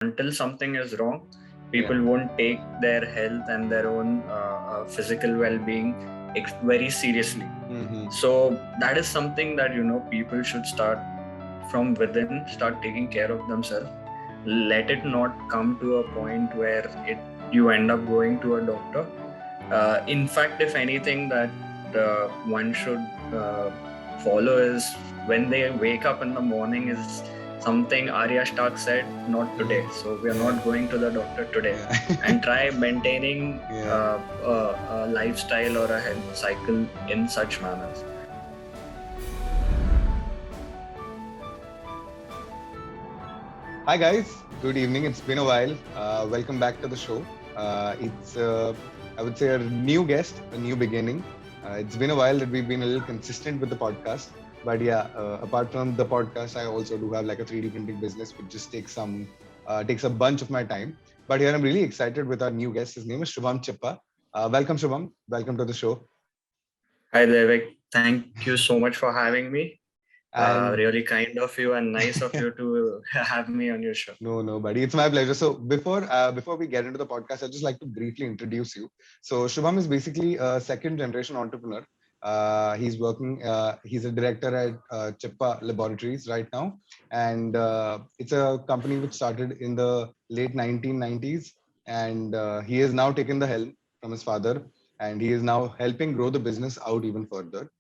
until something is wrong, Yeah. people won't take their health and their own physical well-being very seriously. So that is something that people should start from within, start taking care of themselves. Let it not come to a point where you end up going to a doctor. In fact, if anything, that one should follow is when they wake up in the morning is something Arya Stark said, not today. So we are not going to the doctor today. And try maintaining a lifestyle or a health cycle in such manners. Hi guys, good evening. It's been a while. Welcome back to the show. It's I would say a new guest, a new beginning. It's been a while that we've been a little consistent with the podcast. But yeah, apart from the podcast, I also do have like a 3D printing business, which just takes a bunch of my time. But here I'm really excited with our new guest. His name is Shubham Chippa. Welcome, Shubham. Welcome to the show. Hi, Devik. Thank you so much for having me. Really kind of you and nice of you to have me on your show. No, buddy. It's my pleasure. So before we get into the podcast, I'd just like to briefly introduce you. So Shubham is basically a second generation entrepreneur. He's working, he's a director at Chippa Laboratories right now. And it's a company which started in the late 1990s. And he has now taken the helm from his father. And he is now helping grow the business out even further.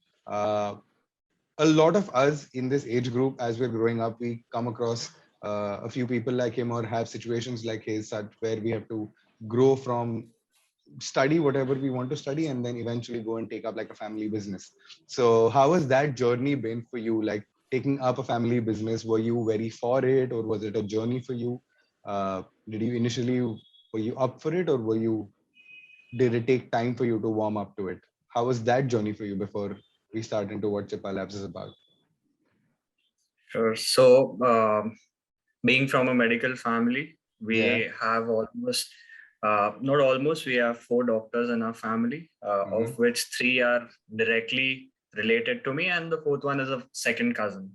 A lot of us in this age group, as we're growing up, we come across a few people like him or have situations like his where we have to grow from study whatever we want to study and then eventually go and take up like a family business. So how has that journey been for you? Like taking up a family business, were you very for it or was it a journey for you? Did you initially, were you up for it or did it take time for you to warm up to it? How was that journey for you before we start into what Chippa Labs is about? Sure. So, being from a medical family, we have almost, not almost, we have 4 doctors in our family, of which 3 are directly related to me, and the 4th one is a second cousin.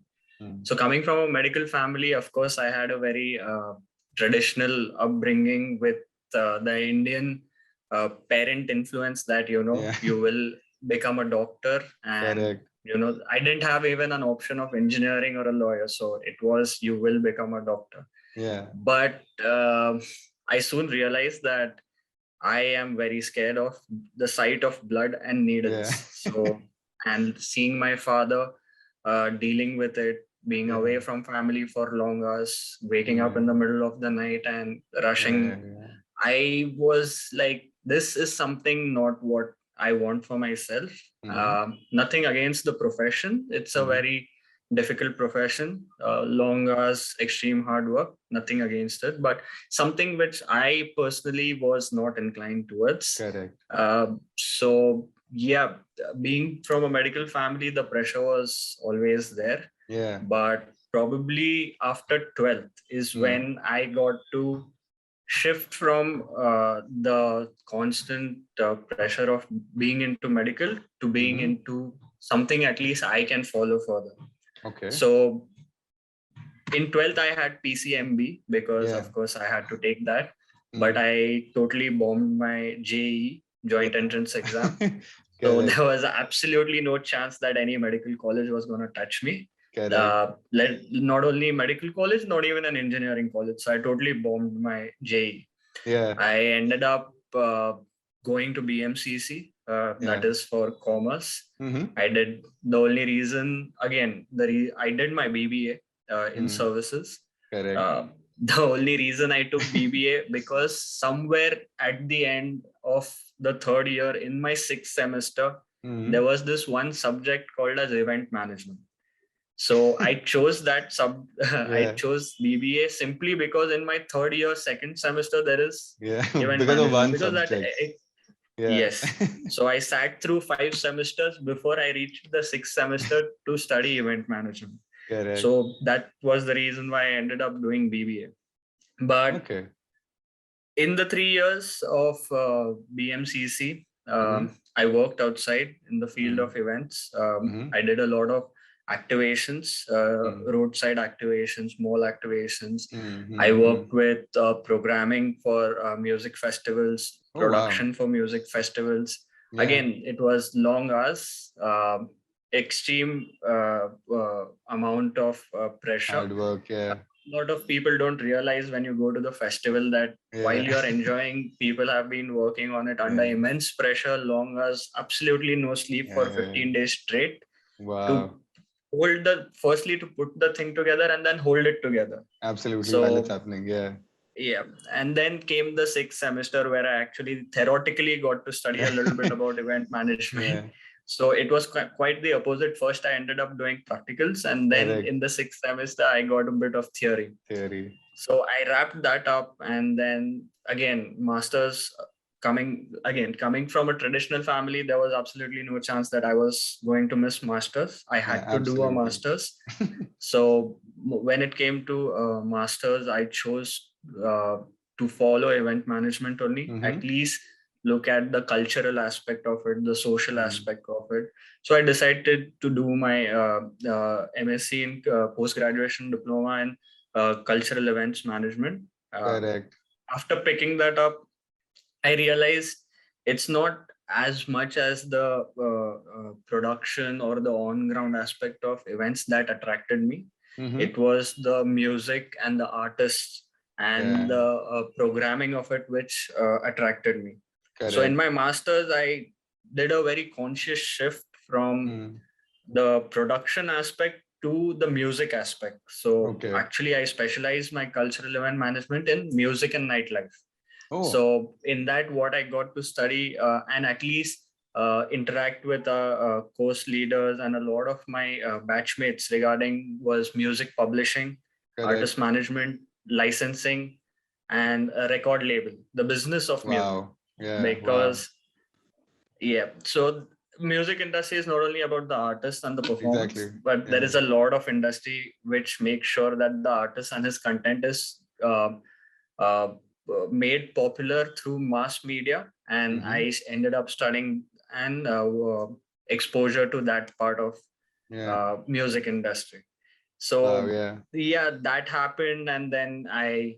So, coming from a medical family, of course, I had a very traditional upbringing with the Indian parent influence that, you will become a doctor. And Correct. I didn't have even an option of engineering or a lawyer. So it was, you will become a doctor. Yeah. But I soon realized that I am very scared of the sight of blood and needles. So, and seeing my father dealing with it, being away from family for long hours, waking up in the middle of the night and rushing. I was like, this is something not what I want for myself. Nothing against the profession. It's a very difficult profession, long hours, extreme hard work, nothing against it, but something which I personally was not inclined towards. Correct. So yeah, being from a medical family, the pressure was always there. Yeah. But probably after 12th is when I got to shift from the constant pressure of being into medical to being into something at least I can follow further. Okay. So in 12th, I had PCMB because of course I had to take that, but I totally bombed my JEE, joint entrance exam. So there was absolutely no chance that any medical college was going to touch me. Not only medical college, not even an engineering college. So I totally bombed my JEE. Yeah. I ended up going to BMCC, that is for commerce. I did, the only reason, again, I did my BBA in services. Correct. The only reason I took BBA because somewhere at the end of the 3rd year in my 6th semester, there was this one subject called as event management. So I chose that I chose BBA simply because in my 3rd year, 2nd semester, there is event because management. Of one because subject. Yes. So I sat through 5 semesters before I reached the 6th semester to study event management. Correct. So that was the reason why I ended up doing BBA. But in the 3 years of BMCC, I worked outside in the field of events. I did a lot of activations, roadside activations, mall activations. I worked with programming for music festivals, production for music festivals. Again, it was long hours, extreme amount of pressure. Hard work, A lot of people don't realize when you go to the festival that while you're enjoying, people have been working on it under immense pressure, long hours, absolutely no sleep for 15 days straight. To hold firstly to put the thing together and then hold it together. Absolutely, while it's happening, and then came the 6th semester where I actually theoretically got to study a little bit about event management. So it was quite the opposite. First, I ended up doing practicals, and then in the 6th semester, I got a bit of theory. So I wrapped that up, and then again, masters. Coming from a traditional family, there was absolutely no chance that I was going to miss masters. I had to do a masters. So when it came to masters, I chose to follow event management only, at least look at the cultural aspect of it, the social aspect of it. So I decided to do my MSc in post-graduation diploma in cultural events management. Correct. After picking that up, I realized it's not as much as the production or the on-ground aspect of events that attracted me. It was the music and the artists and the programming of it which attracted me. Correct. So in my master's, I did a very conscious shift from the production aspect to the music aspect. So actually, I specialized my cultural event management in music and nightlife. So in that, what I got to study and at least interact with course leaders and a lot of my batchmates regarding was music publishing, artist management, licensing, and a record label, the business of music. Because so music industry is not only about the artist and the performance, but there is a lot of industry which makes sure that the artist and his content is made popular through mass media, and I ended up studying and exposure to that part of music industry. So that happened, and then I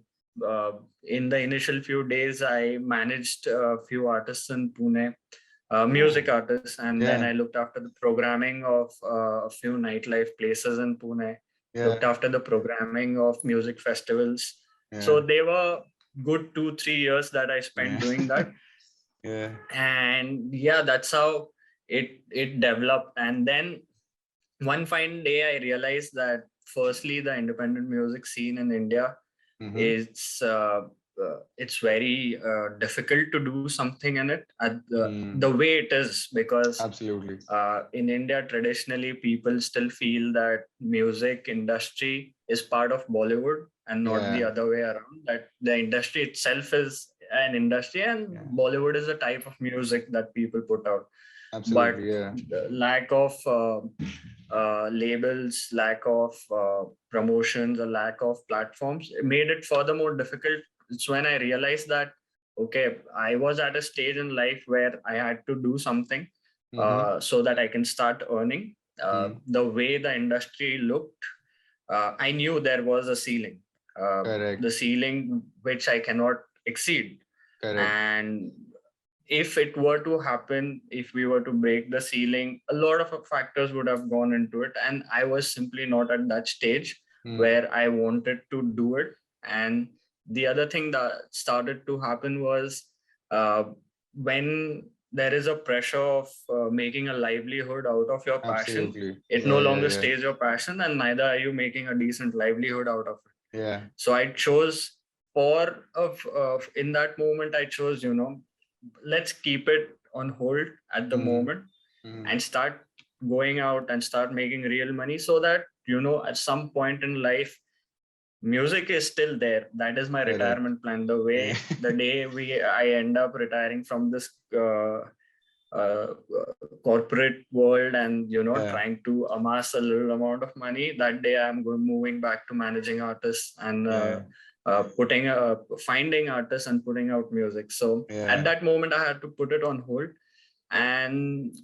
in the initial few days I managed a few artists in Pune, music artists, and then I looked after the programming of a few nightlife places in Pune, looked after the programming of music festivals. So they were good 2-3 years that I spent doing that. And that's how it developed. And then one fine day I realized that firstly, the independent music scene in India is it's very difficult to do something in it the way it is, because in India traditionally people still feel that music industry is part of Bollywood and not the other way around, that the industry itself is an industry and Bollywood is a type of music that people put out. But the lack of labels, lack of promotions, a lack of platforms, it made it furthermore difficult. It's when I realized that, okay, I was at a stage in life where I had to do something so that I can start earning. The way the industry looked, I knew there was a ceiling. The ceiling which I cannot exceed. And if it were to happen, if we were to break the ceiling, a lot of factors would have gone into it. And I was simply not at that stage where I wanted to do it. And the other thing that started to happen was when there is a pressure of making a livelihood out of your passion, it no longer stays your passion, and neither are you making a decent livelihood out of it. So I chose in that moment, I chose, let's keep it on hold at the moment and start going out and start making real money, so that at some point in life music is still there. That is my retirement plan. The way the day I end up retiring from this corporate world and trying to amass a little amount of money, that day I'm moving back to managing artists and finding artists and putting out music. So at that moment I had to put it on hold, and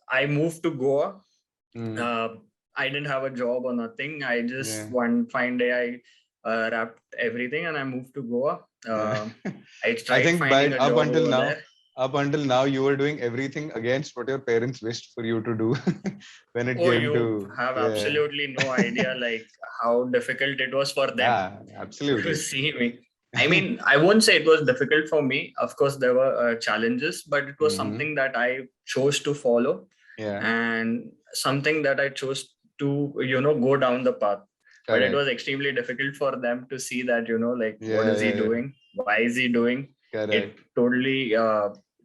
I moved to Goa. I didn't have a job or nothing. I just one fine day I wrapped everything and I moved to Goa. I tried think finding a job over there. Up until now, you were doing everything against what your parents wished for you to do when it came you to. have absolutely no idea like how difficult it was for them absolutely. to see me. I mean, I won't say it was difficult for me. Of course, there were challenges, but it was something that I chose to follow, and something that I chose to, go down the path. But it was extremely difficult for them to see that, like, what is he doing? Why is he doing? It totally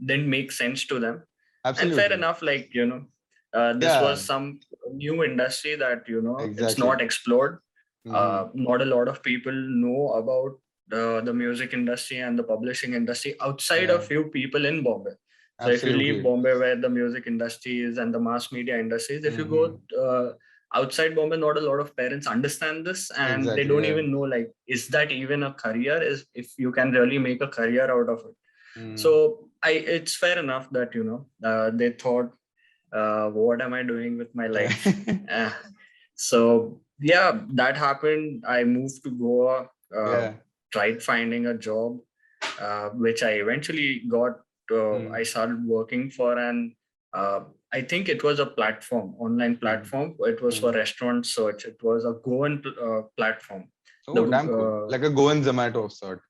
didn't make sense to them. Absolutely. And fair enough, like, this was some new industry that, it's not explored. Not a lot of people know about the music industry and the publishing industry outside of few people in Bombay. So if you leave Bombay, where the music industry is and the mass media industries, if you go outside Bombay, not a lot of parents understand this, and they don't even know, like, is that even a career? Is if you can really make a career out of it. So it's fair enough that they thought, what am I doing with my life? So yeah, that happened. I moved to Goa. Tried finding a job, which I eventually got. I started working for an I think it was a online platform. It was for restaurant search. It was a Goan platform. Damn cool. Like a Goan Zomato of sort.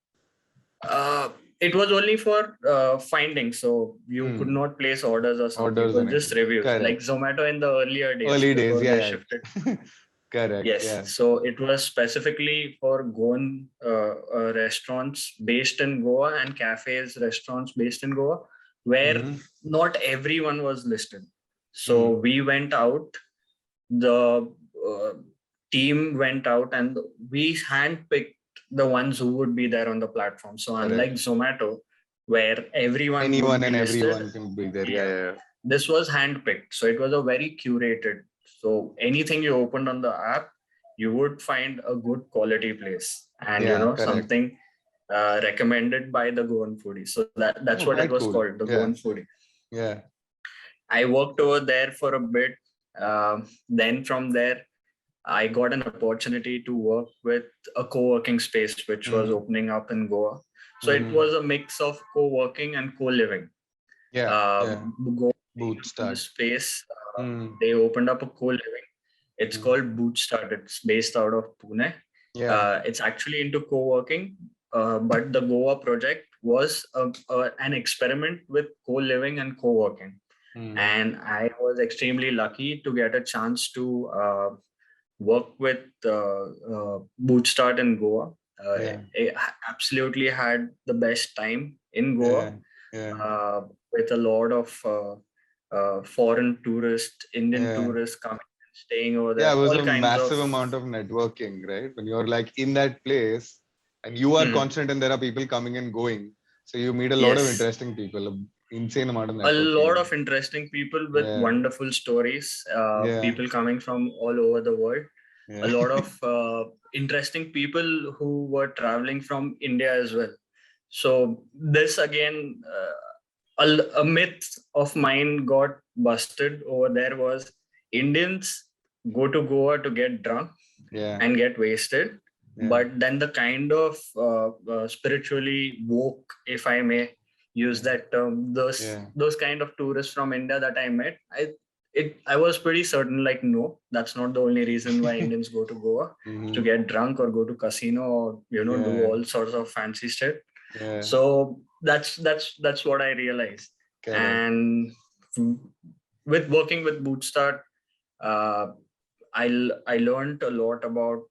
It was only for finding, so you could not place orders or something. It was just reviews. Like Zomato in the earlier days. They shifted. Correct. Yes. Yeah. So it was specifically for Goan restaurants based in Goa and cafes, restaurants based in Goa, where not everyone was listed. So we went out, the team went out, and we handpicked the ones who would be there on the platform. So unlike Zomato, where anyone and everyone can be there. This was handpicked. So it was a very curated. So anything you opened on the app, you would find a good quality place, and something recommended by the Goan foodie. So that's what it was called, the Goan foodie. Yeah. I worked over there for a bit. Then from there, I got an opportunity to work with a co-working space which was opening up in Goa. So it was a mix of co-working and co-living. Bootstart space. They opened up a co-living. It's called Bootstart. It's based out of Pune. It's actually into co-working, but the Goa project was an experiment with co-living and co-working. And I was extremely lucky to get a chance to work with Bootstart in Goa. I absolutely had the best time in Goa with a lot of foreign tourists, Indian tourists coming and staying over there. Yeah, it was a massive amount of networking, right? When you're like in that place and you are constant and there are people coming and going. So you meet a lot of interesting people. Insane amount of networking. A lot of interesting people with wonderful stories. People coming from all over the world. A lot of interesting people who were traveling from India as well. So this again, a myth of mine got busted over there was Indians go to Goa to get drunk and get wasted. But then the kind of spiritually woke, if I may use that term, those kind of tourists from India that I met, I was pretty certain, like, no, that's not the only reason why Indians go to Goa to get drunk or go to casino or do all sorts of fancy shit. So that's what I realized. And with working with Bootstart, I learned a lot about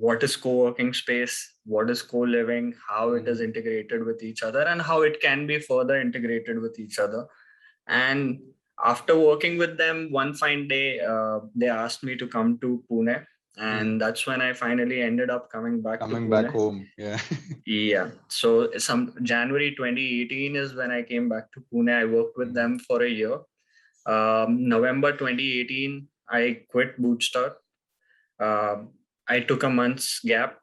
what is co-working space, what is co-living, how it is integrated with each other, and how it can be further integrated with each other. And after working with them, one fine day, they asked me to come to Pune. And that's when I finally ended up coming back home. Yeah. So some January 2018 is when I came back to Pune. I worked with them for a year. November 2018, I quit Bootstart. I took a month's gap,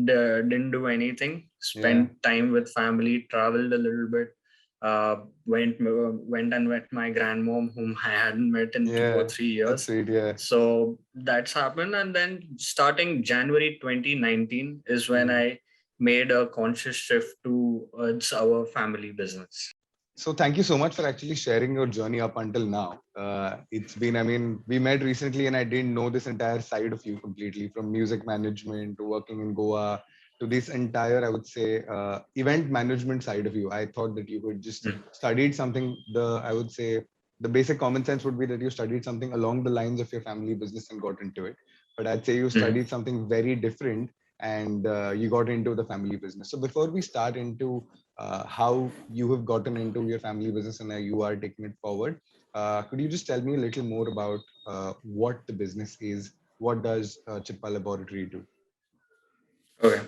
didn't do anything, spent time with family, traveled a little bit, went and met my grandmom, whom I hadn't met in 2 or 3 years. That's sweet, yeah. So that's happened. And then starting January 2019 is when I made a conscious shift towards our family business. So thank you so much for actually sharing your journey up until now. It's been, I mean, we met recently and I didn't know this entire side of you completely, from music management to working in Goa to this entire, I would say, event management side of you. I thought that you could just studied something, I would say, the basic common sense would be that you studied something along the lines of your family business and got into it. But I'd say you studied something very different and you got into the family business. So before we start into how you have gotten into your family business and how you are taking it forward, could you just tell me a little more about what the business is? What does Chippa Laboratory do? Okay.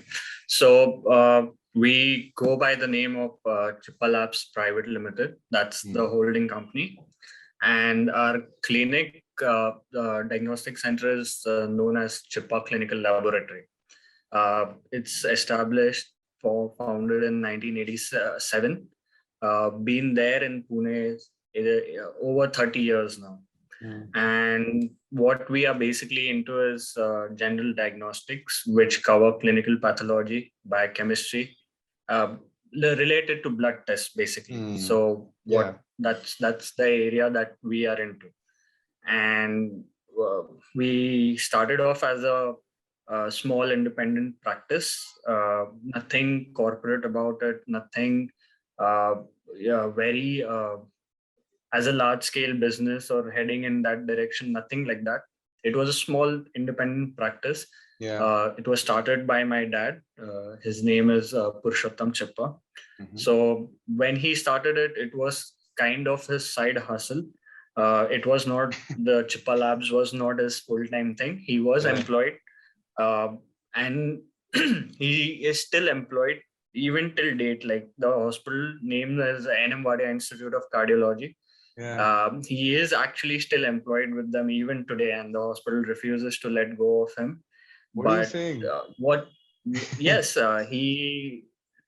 So we go by the name of Chippa Labs Private Limited. That's the holding company. And our clinic, diagnostic center is known as Chippa Clinical Laboratory. It's established founded in 1987. Been there in Pune over 30 years now. And what we are basically into is general diagnostics, which cover clinical pathology, biochemistry, related to blood tests, basically. So that's the area that we are into. And we started off as a small independent practice, nothing corporate about it, nothing very as a large scale business or heading in that direction, nothing like that. It was a small independent practice. It was started by my dad. His name is Purshottam Chippa. So when he started it, it was kind of his side hustle. It was not, the Chippa Labs was not his full-time thing. He was employed, and he is still employed even till date. Like the hospital name is Wadia Institute of Cardiology. He is actually still employed with them even today, and the hospital refuses to let go of him. What are you saying? Yes, he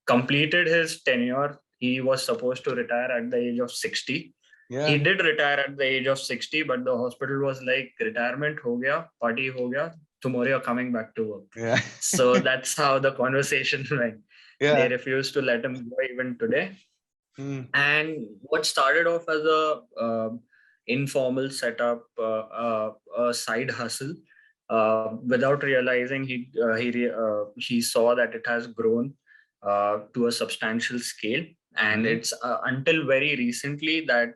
completed his tenure. He was supposed to retire at the age of 60. He did retire at the age of 60, but the hospital was like, retirement ho gaya, party ho gaya, tomorrow you're coming back to work. So that's how the conversation went. They refused to let him go even today. And what started off as a informal setup, a side hustle, without realizing, he saw that it has grown to a substantial scale, and it's until very recently that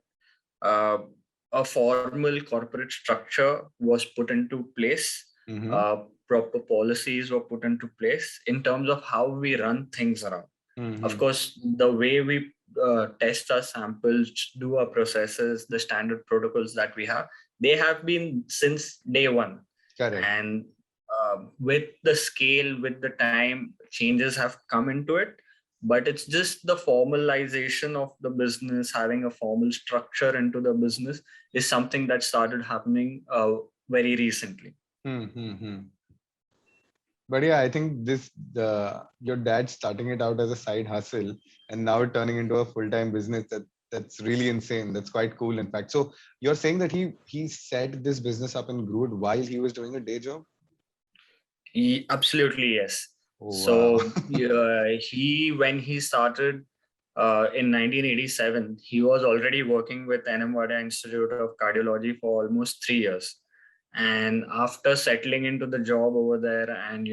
a formal corporate structure was put into place. Proper policies were put into place in terms of how we run things around. Of course, the way we test our samples, do our processes, the standard protocols that we have, they have been since day one. Correct. And with the scale, with the time, changes have come into it. But it's just the formalization of the business, having a formal structure into the business is something that started happening very recently. But yeah, I think your dad starting it out as a side hustle and now turning into a full-time business, that's really insane. That's quite cool, in fact. So you're saying that he set this business up and grew it while he was doing a day job? Absolutely, yes. Oh, so wow. when he started in 1987, he was already working with Wadia Institute of Cardiology for almost 3 years. And after settling into the job over there and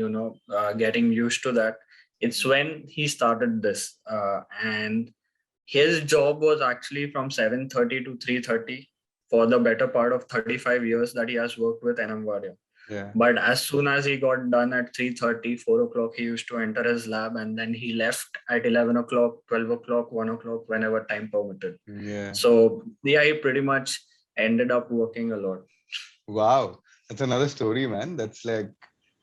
getting used to that, it's when he started this. And his job was actually from 7:30 to 3:30 for the better part of 35 years that he has worked with Wadia. But as soon as he got done at 3:30, 4 o'clock, he used to enter his lab, and then he left at 11 o'clock, 12 o'clock, 1 o'clock, whenever time permitted. So he pretty much ended up working a lot. Wow, that's another story, man. That's like,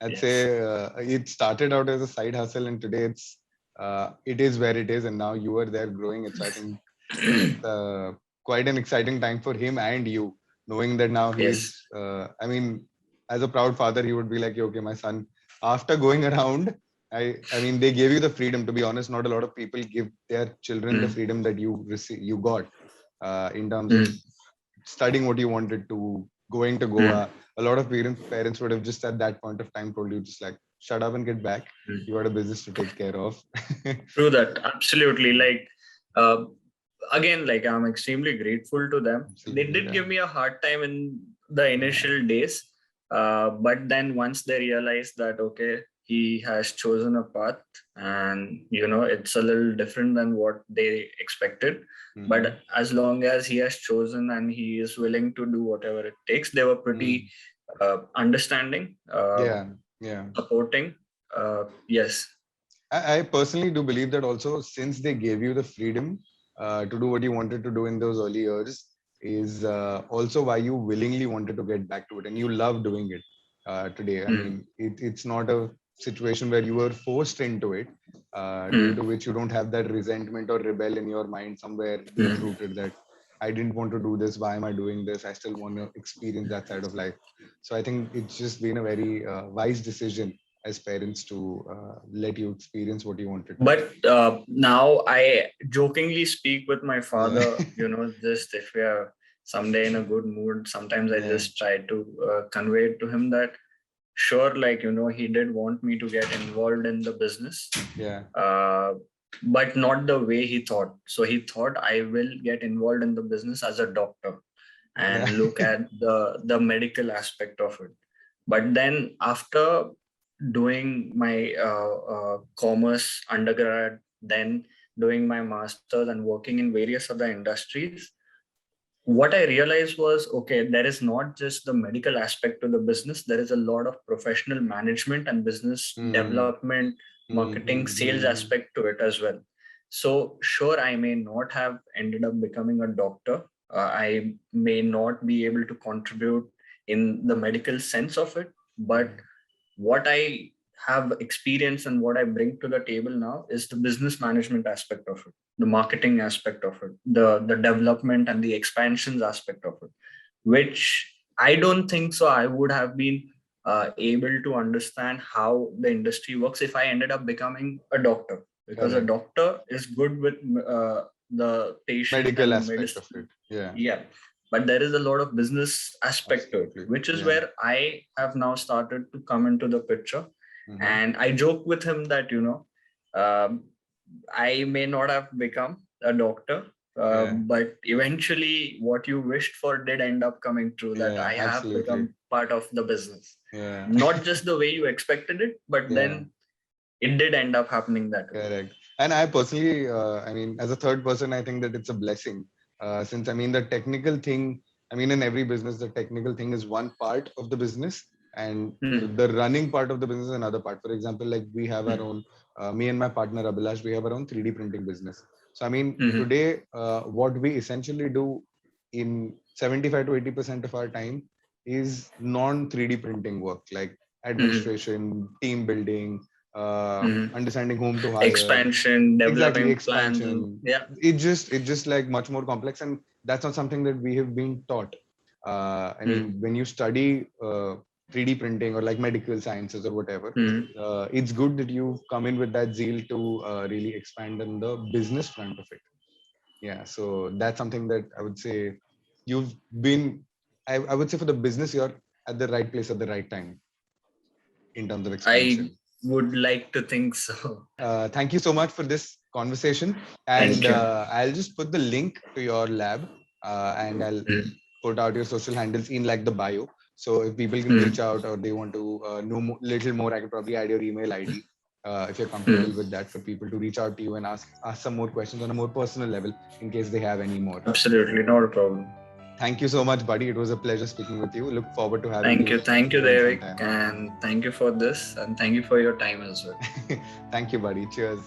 I'd say it started out as a side hustle, and today it is where it is, and now you are there growing it. So I think it's quite an exciting time for him and you, knowing that now he's. I mean, as a proud father, he would be like, okay, my son, after going around I mean, they gave you the freedom. To be honest, not a lot of people give their children the freedom that you got in terms of studying what you wanted to, going to Goa. A lot of parents would have just at that point of time told you just like, shut up and get back. You got a business to take care of. True that. Absolutely. Like, uh, again, like I'm extremely grateful to them. They did give me a hard time in the initial days. But then once they realized that, okay, he has chosen a path and, it's a little different than what they expected. But as long as he has chosen and he is willing to do whatever it takes, they were pretty understanding, supporting. Yes. I personally do believe that also, since they gave you the freedom to do what you wanted to do in those early years, is also why you willingly wanted to get back to it and you love doing it today. I mean, it's not a situation where you were forced into it, due to which you don't have that resentment or rebel in your mind somewhere deep rooted that I didn't want to do this. Why am I doing this? I still want to experience that side of life. So I think it's just been a very wise decision as parents to let you experience what you wanted. But now I jokingly speak with my father, just if we are someday in a good mood, sometimes I just try to convey it to him that sure, like, he did want me to get involved in the business. But not the way he thought. So he thought I will get involved in the business as a doctor and look at the medical aspect of it. But then after doing my commerce undergrad, then doing my master's and working in various other industries, what I realized was, okay, there is not just the medical aspect to the business, there is a lot of professional management and business development, marketing, sales aspect to it as well. So sure, I may not have ended up becoming a doctor. I may not be able to contribute in the medical sense of it, but what I have experienced and what I bring to the table now is the business management aspect of it, the marketing aspect of it, the development and the expansions aspect of it, which I don't think so I would have been able to understand how the industry works if I ended up becoming a doctor, because a doctor is good with the patient medical and aspect medicine. of it. But there is a lot of business aspect to it, which is where I have now started to come into the picture. And I joke with him that, I may not have become a doctor, but eventually what you wished for did end up coming true, that I have become part of the business. Not just the way you expected it, but then it did end up happening that way. Correct. And I personally, I mean, as a third person, I think that it's a blessing. Since, I mean, the technical thing, I mean, in every business, the technical thing is one part of the business, and the running part of the business is another part. For example, like we have our own, me and my partner Abhilash, we have our own 3D printing business. So, I mean, today, what we essentially do in 75 to 80% of our time is non 3D printing work, like administration, team building, understanding whom to hire, expansion, developing expansion. It's just like much more complex, and that's not something that we have been taught. I mean, when you study 3D printing or like medical sciences or whatever, it's good that you come in with that zeal to really expand on the business front of it. So that's something that I would say you've been, I would say for the business, you're at the right place at the right time in terms of expansion. I would like to think so. Thank you so much for this conversation. And I'll just put the link to your lab and I'll put out your social handles in like the bio. So if people can reach out or they want to know little more, I can probably add your email ID if you're comfortable with that, for people to reach out to you and ask some more questions on a more personal level in case they have any more. Absolutely, not a problem. Thank you so much, buddy. It was a pleasure speaking with you. Look forward to having you. Thank you, Devik, and thank you for this, and thank you for your time as well. Thank you, buddy. Cheers.